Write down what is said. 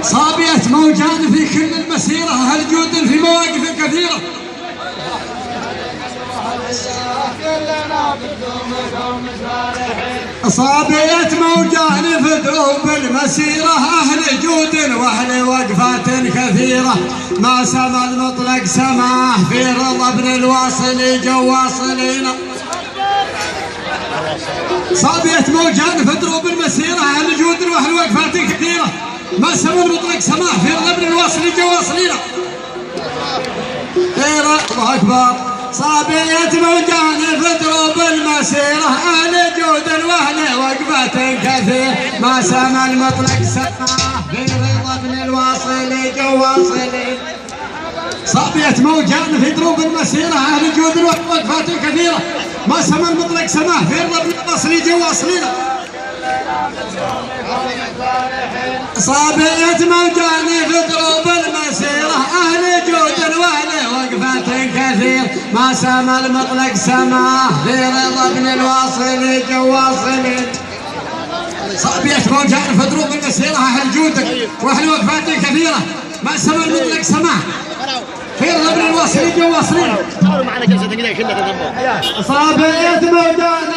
صابية موجان في كل المسيرة، أهل جود في مواقف كثيرة. صابية موجان في دروب المسيرة، أهل جود وأهل وقفات كثيرة. ما سما المطلق سماه في رضا ابن الواصل جواصلين. صابية موجان في دروب المسيرة، أهل جود وأهل وقفات كثيرة. ما سما المطلق سماه في رضا ابن الواصل جواصلين. الله أكبر. صابية موجان في دروب المسيرة، أهل جود وأهل وقفات كثير. ما سما المطلق سماه في رضا ابن الواصل جواصلين. صابية موجان في دروب المسيرة، أهل جود وأهل وقفات كثيرة. ما سما المطلق سماه في رضا ابن الواصل جواصلين. صابية موجان في دروب المسيرة، أهل جود وأهل وقفات كثير. ما سما المطلق سماه في رضا ابن الواصل جواصلين. صابية موجان في دروب المسيرة، أهل جود وأهل وقفات كثيرة. ما سما المطلق سماه في رضا ابن الواصل جواصلين. صابية موجان